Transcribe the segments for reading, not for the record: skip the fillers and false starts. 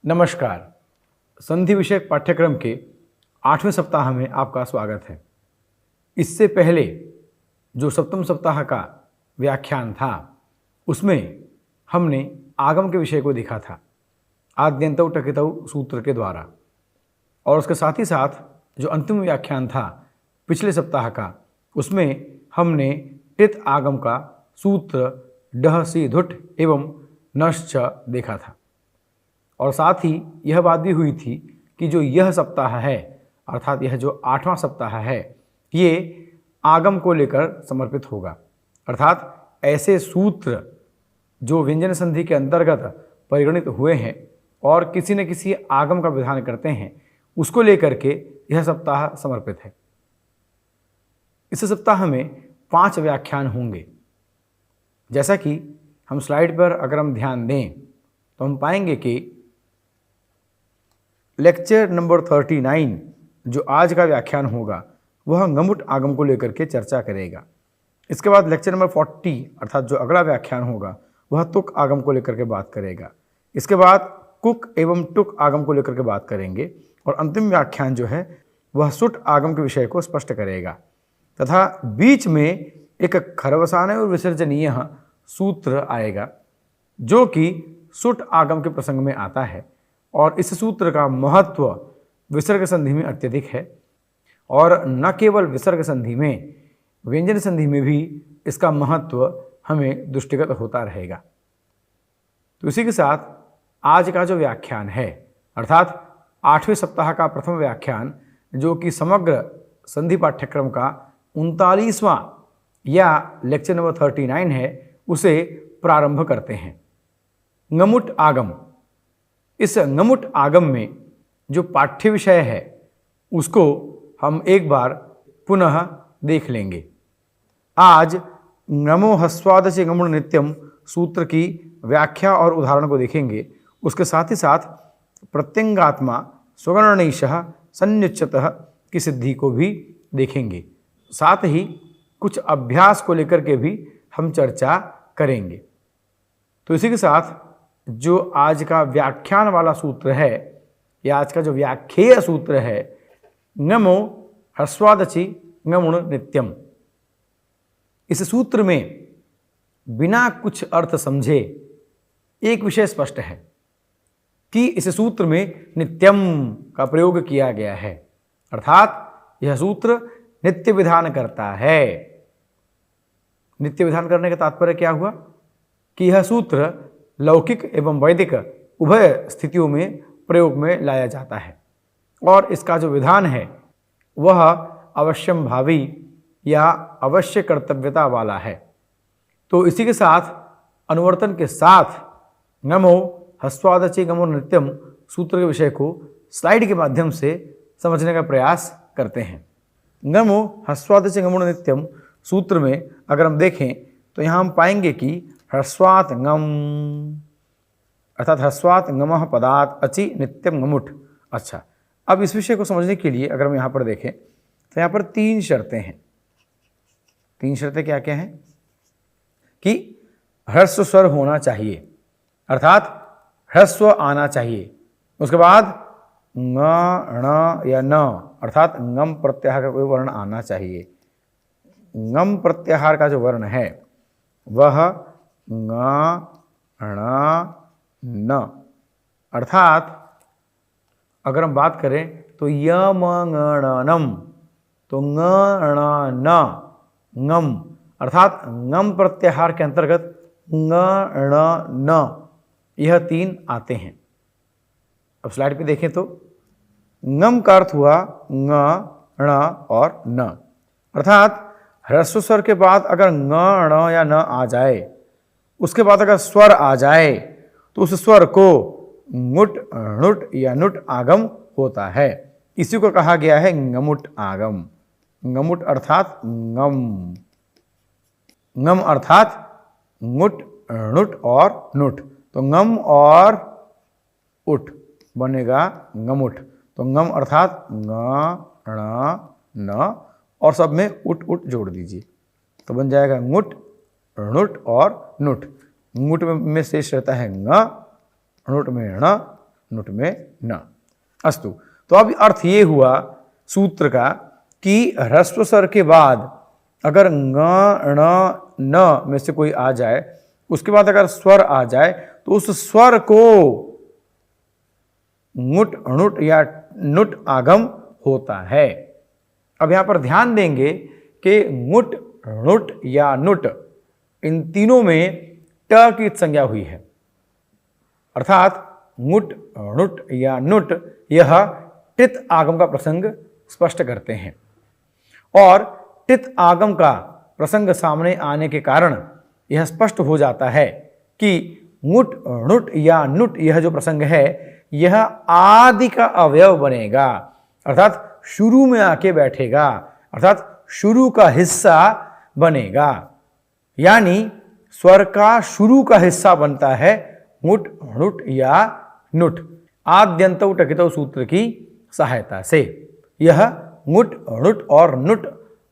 नमस्कार। संधि विषयक पाठ्यक्रम के 8वें सप्ताह में आपका स्वागत है। इससे पहले जो सप्तम सप्ताह का व्याख्यान था उसमें हमने आगम के विषय को देखा था आद्यंतौ टकितौ सूत्र के द्वारा, और उसके साथ ही साथ जो अंतिम व्याख्यान था पिछले सप्ताह का उसमें हमने टित आगम का सूत्र डह सी धुट एवं नश्च देखा था। और साथ ही यह बात भी हुई थी कि जो यह सप्ताह है अर्थात यह जो 8वां सप्ताह है ये आगम को लेकर समर्पित होगा, अर्थात ऐसे सूत्र जो व्यंजन संधि के अंतर्गत परिगणित हुए हैं और किसी न किसी आगम का विधान करते हैं उसको लेकर के यह सप्ताह समर्पित है। इस सप्ताह में 5 व्याख्यान होंगे। जैसा कि हम स्लाइड पर अगर हम ध्यान दें तो हम पाएंगे कि लेक्चर नंबर 39 जो आज का व्याख्यान होगा वह ngमुट आगम को लेकर के चर्चा करेगा। इसके बाद लेक्चर नंबर 40 अर्थात जो अगला व्याख्यान होगा वह तुक आगम को लेकर के बात करेगा। इसके बाद कुक एवं टुक आगम को लेकर के बात करेंगे और अंतिम व्याख्यान जो है वह सुट आगम के विषय को स्पष्ट करेगा तथा बीच में एक खरवसाने और विसर्जनीय सूत्र आएगा जो कि सुट आगम के प्रसंग में आता है और इस सूत्र का महत्व विसर्ग संधि में अत्यधिक है और न केवल विसर्ग संधि में, व्यंजन संधि में भी इसका महत्व हमें दृष्टिगत होता रहेगा। तो इसी के साथ आज का जो व्याख्यान है अर्थात 8वें सप्ताह का प्रथम व्याख्यान जो कि समग्र संधि पाठ्यक्रम का 39वां या लेक्चर नंबर 39 है उसे प्रारंभ करते हैं। ngमुट आगम। इस ngमुट आगम में जो पाठ्य विषय है उसको हम एक बार पुनः देख लेंगे। आज ngमो ह्स्वादचि ngमुण नित्यम सूत्र की व्याख्या और उदाहरण को देखेंगे। उसके साथ ही साथ प्रत्यंगात्मा स्वगणनैषः संयुच्यतः की सिद्धि को भी देखेंगे। साथ ही कुछ अभ्यास को लेकर के भी हम चर्चा करेंगे। तो इसी के साथ जो आज का व्याख्यान वाला सूत्र है या आज का जो व्याख्येय सूत्र है ngमो ह्स्वादचि ngमुण नित्यम, इस सूत्र में बिना कुछ अर्थ समझे एक विषय स्पष्ट है कि इस सूत्र में नित्यम का प्रयोग किया गया है, अर्थात यह सूत्र नित्य विधान करता है। नित्य विधान करने का तात्पर्य क्या हुआ कि यह सूत्र लौकिक एवं वैदिक उभय स्थितियों में प्रयोग में लाया जाता है और इसका जो विधान है वह अवश्यम भावी या अवश्य कर्तव्यता वाला है। तो इसी के साथ अनुवर्तन के साथ ngमो ह्स्वादचि ngमुण नित्यम सूत्र के विषय को स्लाइड के माध्यम से समझने का प्रयास करते हैं। ngमो ह्स्वादचि ngमुण नित्यम सूत्र में अगर हम देखें तो यहाँ हम पाएंगे कि ह्रस्वात् ngम अर्थात ह्रस्वात् ngमः पदात् अचि नित्यम ngमुट। अच्छा, अब इस विषय को समझने के लिए अगर हम यहाँ पर देखें तो यहाँ पर 3 शर्तें हैं। 3 शर्तें क्या क्या हैं कि ह्रस्व स्वर होना चाहिए अर्थात ह्रस्व आना चाहिए। उसके बाद ङ ण या न अर्थात ngम प्रत्याहार का कोई वर्ण आना चाहिए। ngम प्रत्याहार का जो वर्ण है वह ङ ण न, अर्थात अगर हम बात करें तो यमंगणनम तो ङ ण न ngम अर्थात ngम प्रत्याहार के अंतर्गत ङ ण न यह 3 आते हैं। अब स्लाइड पे देखें तो ngम का अर्थ हुआ ङ ण और न, अर्थात ह्रस्व स्वर के बाद अगर ङ ण या न आ जाए उसके बाद अगर स्वर आ जाए तो उस स्वर को ङुट णुट या नुट आगम होता है। इसी को कहा गया है ngमुट आगम। ngमुट अर्थात ngम, ngम अर्थात ङुट णुट और नुट, तो ngम और उठ बनेगा ngमुट। तो ngम अर्थात ङ ण न और सब में उट उट जोड़ दीजिए तो बन जाएगा ङुट णुट और नुट। ङुट में शेष रहता है ङ, णुट में ण, नुट में न। अस्तु, तो अब अर्थ ये हुआ सूत्र का कि ह्रस्व स्वर के बाद अगर ङ ण न में से कोई आ जाए, उसके बाद अगर स्वर आ जाए तो उस स्वर को ङुट णुट या नुट आगम होता है। अब यहां पर ध्यान देंगे कि ङुट णुट या नुट इन तीनों में ट की संज्ञा हुई है, अर्थात ङुट णुट या नुट यह टित आगम का प्रसंग स्पष्ट करते हैं। और टित आगम का प्रसंग सामने आने के कारण यह स्पष्ट हो जाता है कि ङुट णुट या नुट यह जो प्रसंग है यह आदि का अवयव बनेगा, अर्थात शुरू में आके बैठेगा, अर्थात शुरू का हिस्सा बनेगा। यानी स्वर का शुरू का हिस्सा बनता है ङुट णुट या नुट आद्यंतौ टकितौ सूत्र की सहायता से। यह ङुट णुट और नुट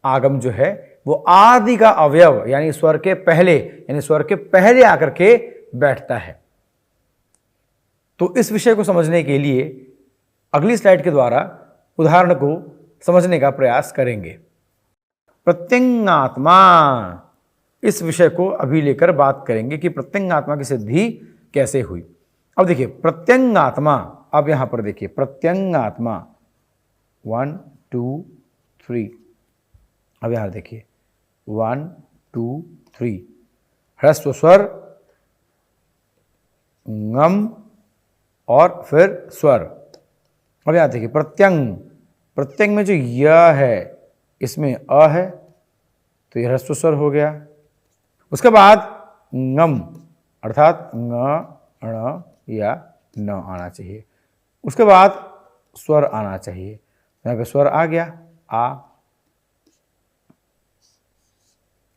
आगम जो है वो आदि का अवयव यानी स्वर के पहले आकर के बैठता है। तो इस विषय को समझने के लिए अगली स्लाइड के द्वारा उदाहरण को समझने का प्रयास करेंगे। प्रत्यंगात्मा, इस विषय को अभी लेकर बात करेंगे कि प्रत्यंगात्मा की सिद्धि कैसे हुई। अब देखिए प्रत्यंगात्मा, अब यहां पर देखिए प्रत्यंगात्मा 1 2 3, अब यहां देखिए 1 2 3 ह्रस्व स्वर ngम और फिर स्वर। अब यहां देखिए प्रत्यंग में जो य है इसमें अ है तो यह ह्रस्व स्वर हो गया। उसके बाद ngम अर्थात ङ ण या न आना चाहिए, उसके बाद स्वर आना चाहिए। यहाँ पे स्वर आ गया आ,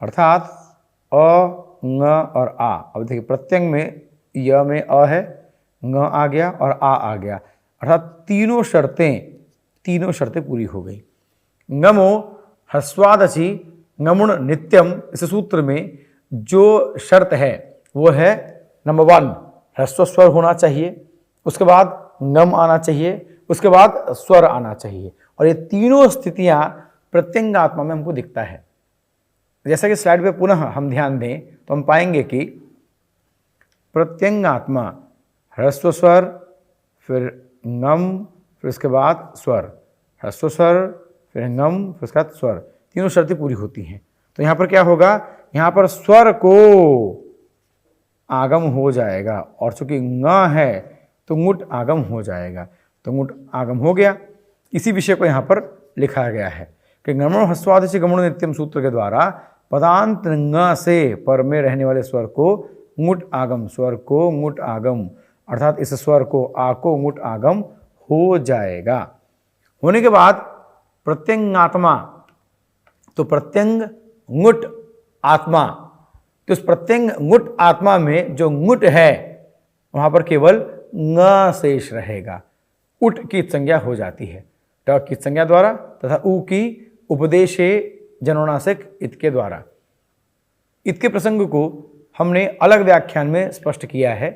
अर्थात अ ङ और आ। अब देखिए प्रत्यंग में य में अ है, ङ आ गया और आ गया, अर्थात तीनों शर्तें पूरी हो गई। ngमो ह्रस्वादचि ngमुण नित्यम, इस सूत्र में जो शर्त है वो है नंबर 1 ह्रस्व स्वर होना चाहिए, उसके बाद ngम आना चाहिए, उसके बाद स्वर आना चाहिए। और ये तीनों स्थितियां प्रत्यंगात्मा में हमको दिखता है। जैसा कि स्लाइड पे पुनः हम ध्यान दें तो हम पाएंगे कि प्रत्यंगात्मा ह्रस्व स्वर, फिर ngम, फिर उसके बाद स्वर, ह्रस्व स्वर, फिर ngम, फिर उसके बाद स्वर, तीनों शर्तें पूरी होती हैं। तो यहाँ पर क्या होगा, यहाँ पर स्वर को आगम हो जाएगा और चूंकि ङ है तो ङुट आगम हो जाएगा, तो ङुट आगम हो गया। इसी विषय को यहाँ पर लिखा गया है कि ngमो ह्रस्वादचि ngमुण नित्यम सूत्र के द्वारा पदांत ङ से पर में रहने वाले स्वर को ङुट आगम, स्वर को ङुट आगम, अर्थात इस स्वर को आ को ङुट आगम हो जाएगा। होने के बाद प्रत्यंगात्मा, तो प्रत्यंग ङुट आत्मा, तो इस प्रत्यंग ङुट आत्मा में जो ङुट है वहां पर केवल ङ शेष रहेगा, उट की संज्ञा हो जाती है ट की संज्ञा द्वारा तथा उ की उपदेशे जनोनासिक इत के द्वारा। इत के प्रसंग को हमने अलग व्याख्यान में स्पष्ट किया है,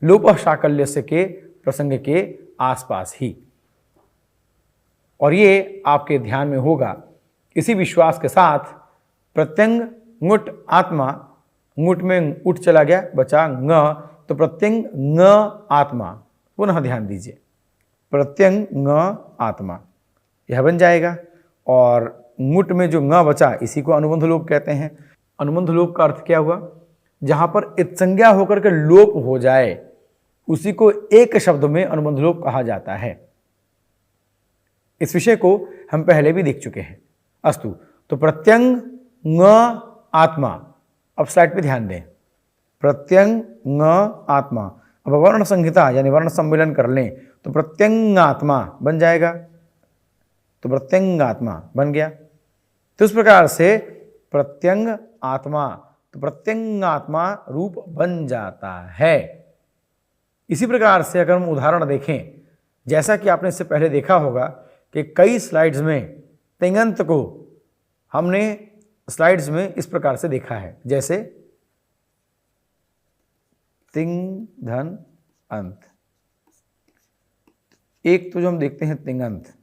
लोपः शाकल्यस्य के प्रसंग के आसपास ही, और ये आपके ध्यान में होगा। इसी विश्वास के साथ प्रत्यंग ङुट आत्मा, ङुट में उठ चला गया, बचा ङ, तो प्रत्यंग ङ आत्मा, पुनः ध्यान दीजिए प्रत्यंग ङ आत्मा यह बन जाएगा। और ङुट में जो ङ बचा इसी को अनुबंध लोप कहते हैं। अनुबंध लोप का अर्थ क्या हुआ, जहां पर इत संज्ञा होकर के लोप हो जाए उसी को एक शब्द में अनुबंध लोप कहा जाता है। इस विषय को हम पहले भी देख चुके हैं। अस्तु, तो प्रत्यंग ङ आत्मा, अब स्लाइड पे ध्यान दें, प्रत्यंग ङ आत्मा। अब वर्ण संहिता यानी वर्ण सम्मिलन कर लें तो प्रत्यंगात्मा बन जाएगा, तो प्रत्यंगात्मा बन गया। तो इस प्रकार से प्रत्यंग आत्मा, तो प्रत्यंगात्मा रूप बन जाता है। इसी प्रकार से अगर हम उदाहरण देखें, जैसा कि आपने इससे पहले देखा होगा कि कई स्लाइड्स में तिङंत को हमने स्लाइड्स में इस प्रकार से देखा है, जैसे तिङ धन अंत, एक तो जो हम देखते हैं तिङंत,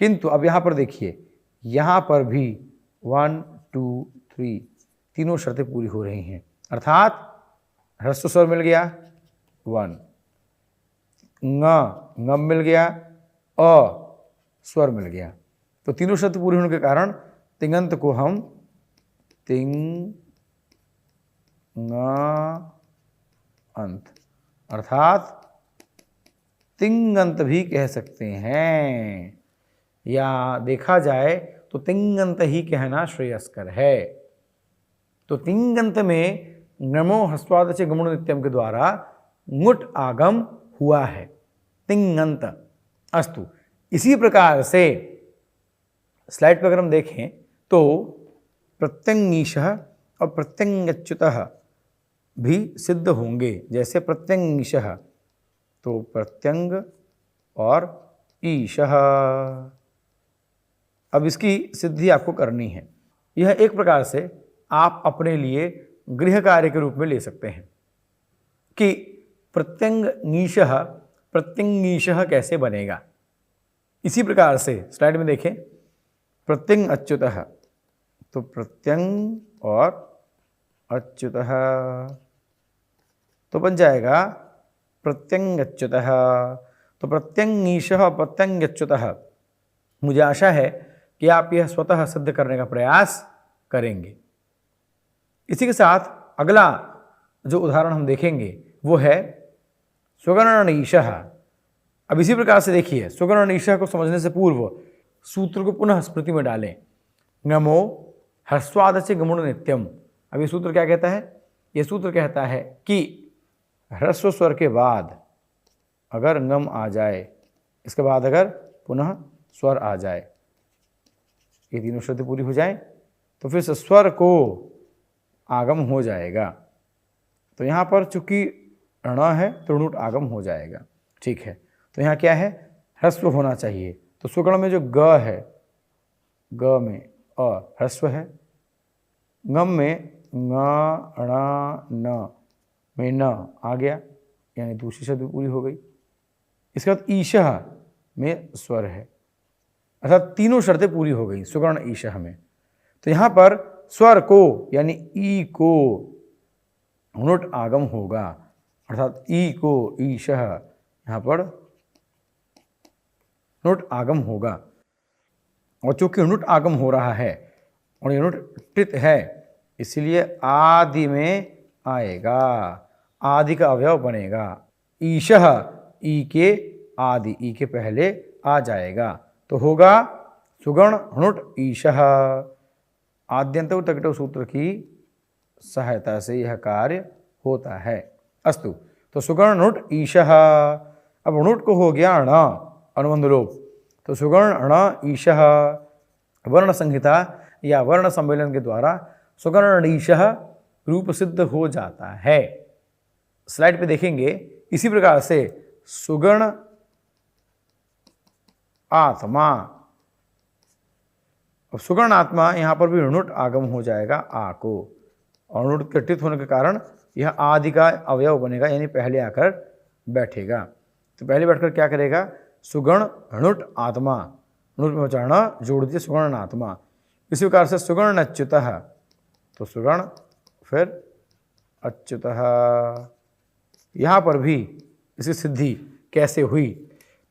किंतु अब यहाँ पर देखिए, यहाँ पर भी 1 2 3 तीनों शर्तें पूरी हो रही हैं, अर्थात ह्रस्व स्वर मिल गया 1, ngम मिल गया, स्वर मिल गया। तो तीनों शर्त पूरी होने के कारण तिङंत को हम तिंग अंत अर्थात तिङंत भी कह सकते हैं, या देखा जाए तो तिङंत ही कहना श्रेयस्कर है। तो तिङंत में नमो ह्रस्वादच गमुण नित्यम के द्वारा ङुट आगम हुआ है, तिङंत। अस्तु, इसी प्रकार से स्लाइड पर अगर हम देखें तो प्रत्यंगीशः और प्रत्यंगच्युतः भी सिद्ध होंगे। जैसे प्रत्यंगीशः तो प्रत्यंग और ईशः, अब इसकी सिद्धि आपको करनी है। यह एक प्रकार से आप अपने लिए गृह कार्य के रूप में ले सकते हैं कि प्रत्यंगीशः प्रत्यंगीशः कैसे बनेगा। इसी प्रकार से स्लाइड में देखें, प्रत्यंग अच्युतः तो प्रत्यंग और अच्युतः तो बन जाएगा प्रत्यंगच्युतः। तो प्रत्यंगीशः प्रत्यंगच्युतः, मुझे आशा है कि आप यह स्वतः सिद्ध करने का प्रयास करेंगे। इसी के साथ अगला जो उदाहरण हम देखेंगे वो है सुगणनीशः। अब इसी प्रकार से देखिए, सुगणनीशः को समझने से पूर्व सूत्र को पुनः स्मृति में डालें। नमो ह्रस्वादच गमुण नित्यम। अब ये सूत्र क्या कहता है? ये सूत्र कहता है कि ह्रस्व स्वर के बाद अगर ngम आ जाए, इसके बाद अगर पुनः स्वर आ जाए, ये तीनों शर्तें पूरी हो जाएं, तो फिर से स्वर को आगम हो जाएगा। तो यहाँ पर चूंकि ण है तो णुट आगम हो जाएगा, ठीक है। तो यहाँ क्या है? ह्रस्व होना चाहिए। तो सुगण में जो ग है, ग में अ ह्रस्व है, ngम में ङ ण न में न आ गया, यानी दूसरी शब्द पूरी हो गई। इसके बाद ईशः में स्वर है, अर्थात तीनों शर्तें पूरी हो गई सुगण ईशः में। तो यहाँ पर स्वर को यानी ई को णुट आगम होगा, अर्थात ई को ईशः यहाँ पर णुट आगम होगा। और चूंकि णुट आगम हो रहा है और ये णुट टित है, इसलिए आदि में आएगा, आदि का अवयव बनेगा। ईशः ई के आदि, ई के पहले आ जाएगा, तो होगा सुगण णुट ईशः। आद्यंत तकटो सूत्र की सहायता से यह कार्य होता है। अस्तु, तो सुगण णुट ईशः। अब णुट को हो गया ण, अनुबंध लोप, तो सुगण ण ईशः वर्ण संहिता या वर्ण सम्मेलन के द्वारा सुगण ईशः रूप सिद्ध हो जाता है। स्लाइड पे देखेंगे, इसी प्रकार से सुगण आत्मा। अब सुगण आत्मा यहाँ पर भी णुट आगम हो जाएगा आ को, और णुट कटित होने के कारण यह आदि का अवयव बनेगा, यानी पहले आकर बैठेगा। तो पहले बैठकर क्या करेगा? सुगण णुट आत्मा, णुट में बचाना जोड़ दीजिए सुगण आत्मा। इसी प्रकार से सुगण अच्युतः, तो सुगण फिर अच्युतः। यहाँ पर भी इसकी सिद्धि कैसे हुई?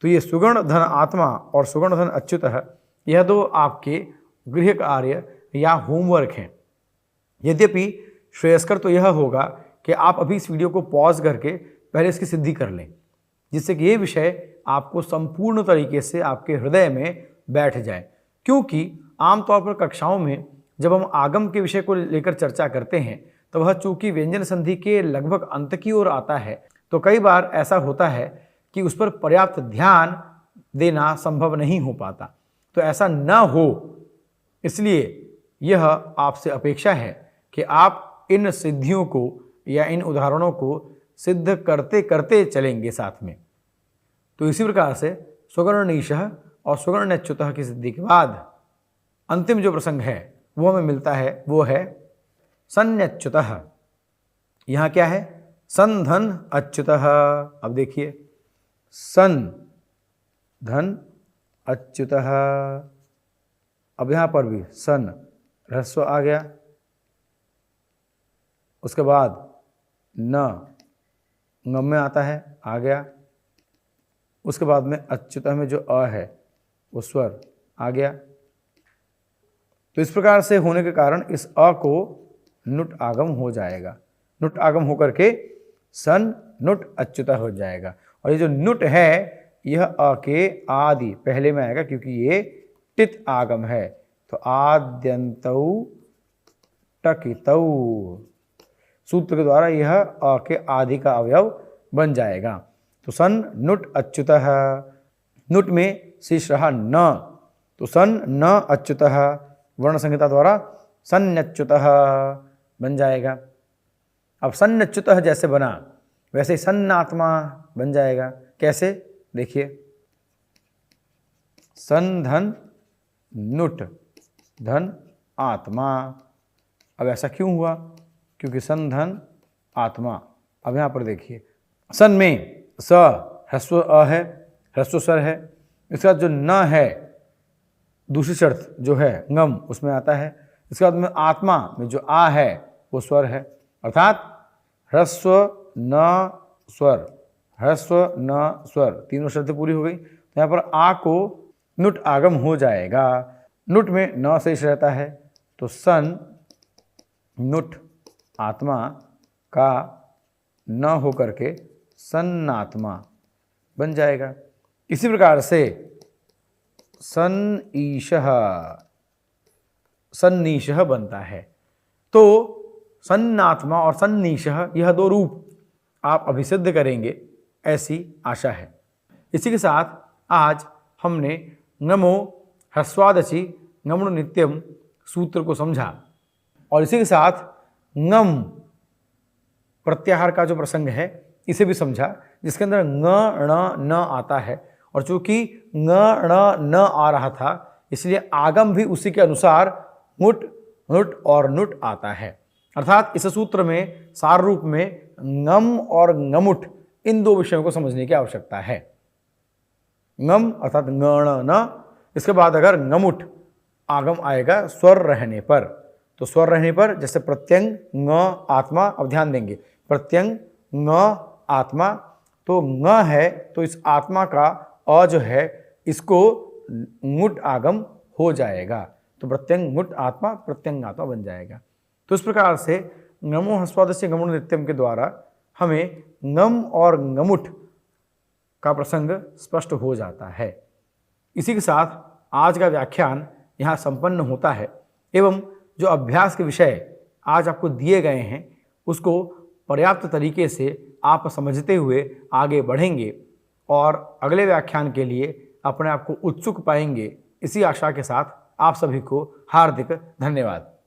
तो ये सुगण धन आत्मा और सुगण धन अच्युतः, यह दो आपके गृह कार्य या होमवर्क हैं। यद्यपि श्रेयस्कर तो यह होगा कि आप अभी इस वीडियो को पॉज करके पहले इसकी सिद्धि कर लें, जिससे कि ये विषय आपको संपूर्ण तरीके से आपके हृदय में बैठ जाए। क्योंकि आमतौर पर कक्षाओं में जब हम आगम के विषय को लेकर चर्चा करते हैं तो वह चूंकि व्यंजन संधि के लगभग अंत की ओर आता है, तो कई बार ऐसा होता है कि उस पर पर्याप्त ध्यान देना संभव नहीं हो पाता। तो ऐसा न हो, इसलिए यह आपसे अपेक्षा है कि आप इन सिद्धियों को या इन उदाहरणों को सिद्ध करते करते चलेंगे साथ में। तो इसी प्रकार से सुगणनीशः और सुगणच्युतः की सिद्धि के बाद अंतिम जो प्रसंग है वो हमें मिलता है, वो है सन्यच्युतः। यहाँ क्या है? सन धन अच्युतः। अब देखिए, सन धन अच्युतः। अब यहाँ पर भी सन ह्रस्व आ गया, उसके बाद न ngम में आता है, आ गया, उसके बाद में अच्युतः में जो अ है वो स्वर आ गया। तो इस प्रकार से होने के कारण इस अ को नुट आगम हो जाएगा। नुट आगम होकर के सन नुट अच्युतः हो जाएगा। और ये जो नुट है यह अ के आदि पहले में आएगा, क्योंकि ये टित आगम है। तो आद्यंतौ टकितौ सूत्र के द्वारा यह अ के आदि का अवयव बन जाएगा। तो सन नुट अच्युतः, नुट में शेष रहा न, तो सन न अच्युतः वर्ण संहिता द्वारा सन्नच्युतः बन जाएगा। अब सन्नच्युतः जैसे बना वैसे ही सन्नात्मा बन जाएगा। कैसे? देखिए, सन धन नुट धन आत्मा। अब ऐसा क्यों हुआ? क्योंकि सन धन आत्मा। अब यहाँ पर देखिए, सन में स ह्रस्व अ है, ह्रस्व स्वर है, इसके बाद जो न है दूसरी शर्त जो है ngम उसमें आता है, इसके बाद में आत्मा में जो आ है वो स्वर है, अर्थात ह्रस्व न स्वर, ह्रस्व न स्वर, तीनों शर्तें पूरी हो गई। तो यहाँ पर आ को नुट आगम हो जाएगा। नुट में न शेष रहता है, तो सन नुट आत्मा का न होकर के सन्नात्मा बन जाएगा। इसी प्रकार से सन ईशः सन्नीशः बनता है। तो सन्नात्मा और सन्नीशः यह दो रूप आप अभिसिद्ध करेंगे, ऐसी आशा है। इसी के साथ आज हमने नमो ह्रस्वादचि ngमणु नित्यम सूत्र को समझा, और इसी के साथ ngम प्रत्याहार का जो प्रसंग है इसे भी समझा, जिसके अंदर ng ण न आता है। और चूंकि ng ण न आ रहा था इसलिए आगम भी उसी के अनुसार मुट नुट और नुट आता है। अर्थात इस सूत्र में सार रूप में ngम और ngमुट इन दो विषयों को समझने की आवश्यकता है। ngम अर्थात ng ण न, इसके बाद अगर ngमुट आगम आएगा स्वर रहने पर, तो स्वर रहने पर जैसे प्रत्यंग ng आत्मा, अब ध्यान देंगे प्रत्यंग ng आत्मा, तो ng है तो इस आत्मा का अ जो है इसको मुट आगम हो जाएगा, तो प्रत्यंग मुट आत्मा प्रत्यंग आत्मा बन जाएगा। तो इस प्रकार से ngमो ह्रस्वादस्य ngमणु नित्यम के द्वारा हमें ngम और ngमुट का प्रसंग स्पष्ट हो जाता है। इसी के साथ आज का व्याख्यान यहाँ संपन्न होता है, एवं जो अभ्यास के विषय आज आपको दिए गए हैं उसको पर्याप्त तरीके से आप समझते हुए आगे बढ़ेंगे और अगले व्याख्यान के लिए अपने आप को उत्सुक पाएंगे। इसी आशा के साथ आप सभी को हार्दिक धन्यवाद।